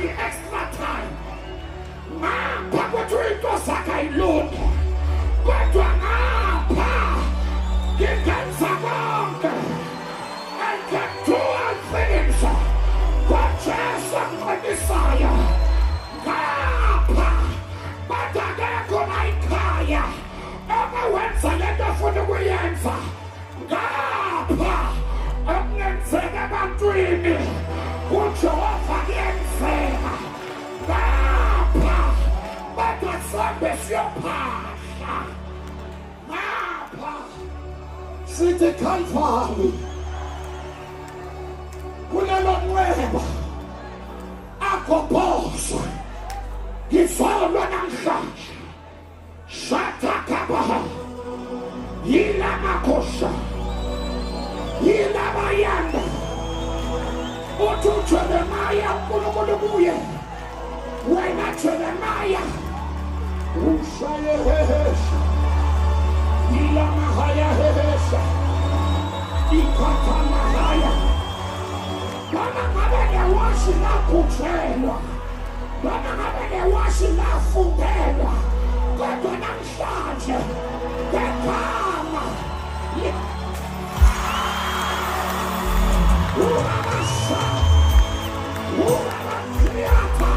extra time. Ngapha kwethu into zakhe ayilungi. Kodwa ngapha ngingenza konke. I can do all things. KuJesu amqinisayo. Ngapha badakekho nayikhaya. Abawenza lento afuna ukuyenza. Ngapha akungenzeka ebantwini. UJehova kuyenzeka. Ngapha badwa sonke siyophahla. Ngapha sithi Calvary. Kulelo nqweba akobhoza ngizolwa namhlanje. Shatakaba yila makosha yila bayanda uthi uJeremaya uNkulunkulu kuye wena Jeremaya ushaye hehesha yila mahaya hehesha ikhatha mahaya bana ngabe newashi lakhutshelwa bana ngabe newashi lafundelwa kodwa namhlanje ngegama uRabasha uRabasiyata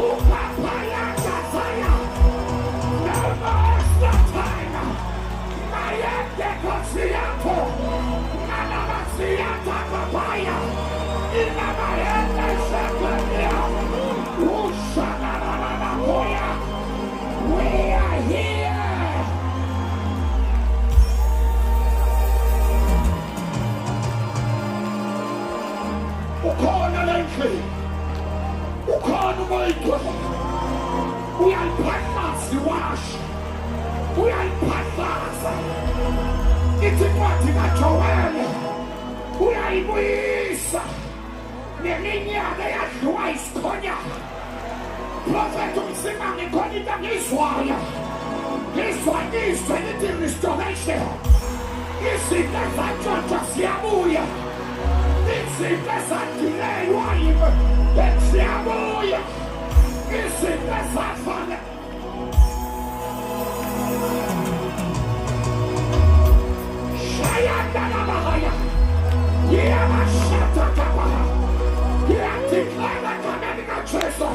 uPapayanda Zaya no extra time mayende kosiyato nanabasiyata papaya inamayende sekwenya ushanananakoya. We are here. Ukhona lendle. Ukhona umoyitwe. Uyaliphahlaza iwashi. Uyaliphahlaza. Ithi incwadi kaJoel. Uyayibuyisa. Neminyaka eyadliwa isikhonyana. Prophet umsima ngikhona into ngizwayo. Ngizwa lithi restoration. Izinto ezantshontsha ziyabuya. Izinto ezadileywa ziyabuya. Izinto ezafana. Shayanda namahaya. Yamashata kabaha. Yatiklana kanani kacheso.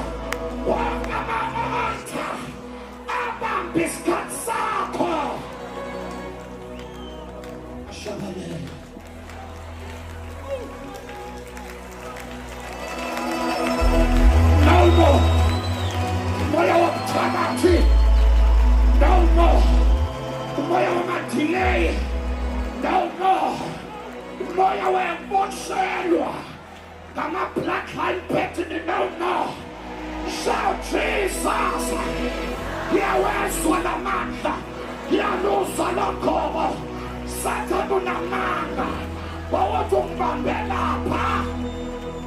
Wangama-altar abambisikhathi sakho. Shabalele. No more. Moya wobuthakathi. No more. Moya wamadelay. No more. Moya wembotshelwa. Ngama-bloodline pattern. No more. Shout Jesus! Yawezwa namandla, yaluza lokhobo, Satan unamandla, bawathi ungibambe lapha,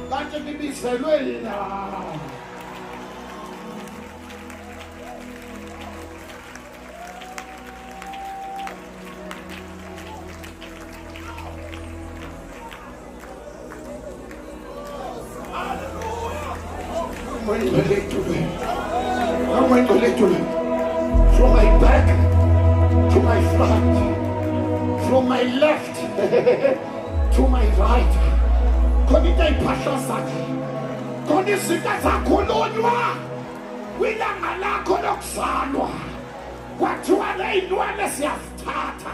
kanti ngibizelwe yina. I'm going to let you from my back to my front, from my left to my right. Konita ipasha zakhe, konisita zakhulunywa, kwilanga lakho lokuzalwa. Kwathiwa ley'nwele siyazithatha,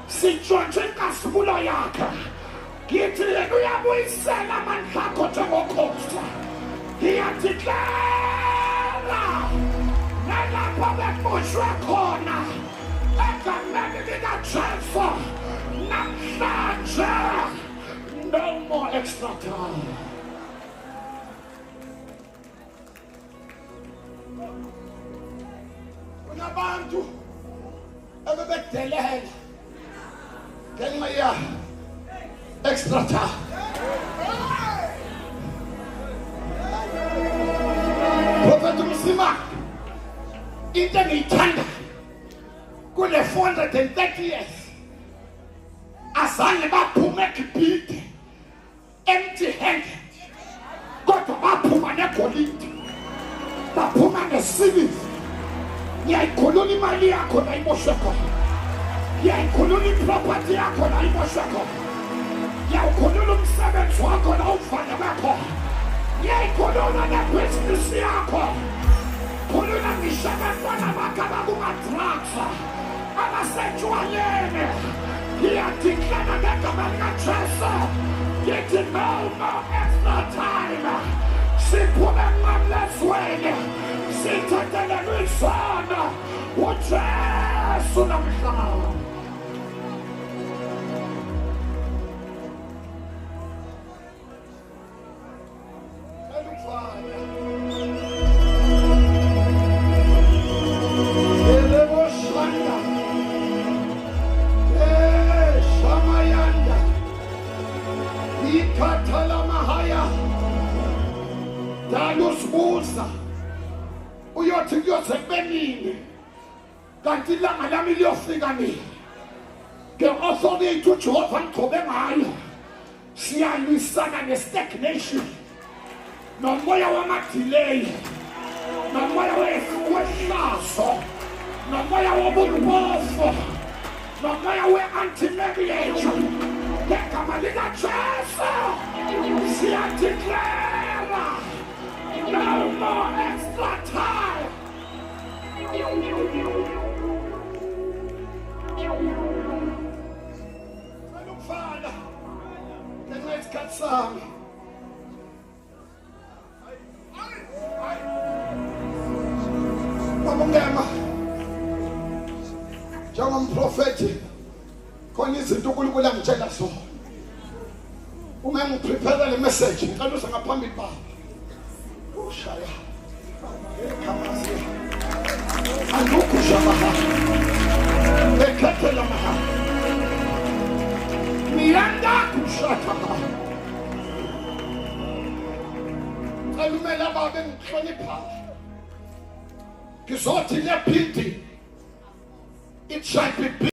sintshontshe inkasimulo yakhe. Ngithi yena uyabuyisela amandla akho njengokhozi. Ngiyadiklela nalapha bekushwe khona egameni likaJesu namhlanje. No more extra time. Kunabantu abebedelela ngenxa ya extra time. Prophet umsima into engiyithanda kule 430 years azange baphume eGibhithe empty handed, kodwa baphuma ngigolide baphuma ngesiliva ngiyayikhulula imali yakho la imoshwe khona ngiyayikhulula iproperty yakho la imoshwe khona ngiyayikhulula umsebenzi wakho la uvaleke khona ngiyayikhulula nebhizinisi yakho khulula ngisho abantwana bakho abakuma-drugs abasetshwaleni ngiyadiklara ngegama likaJesu ngithi no more extra time siphume emnqamlezweni sithathelelwe isono uJesu namhlanje. Dalusibuza uyothi kuyoze kubenini kanti ilanga lami liyofika nini nge-authority uJehova ngigcobe ngayo siyalwisana ne-stagnation nomoya wama-delay nomoya wehlazo nomoya wobulumofo nomoya we-anti-marriage ngegama likaJesu siyadeclara no more extra time. Father, the next cut song. Mamungema, njengomprofethi khona izinto uNkulunkulu angitshela zona. Uma ngiprepare le message ngicela usangaphambili baba. Ushaya. Ekamasi. Andukusha maha. Ekethela maha. Miyanda kushata maha. Alumela baba ngihlonipha. Kizothi le building it shall be built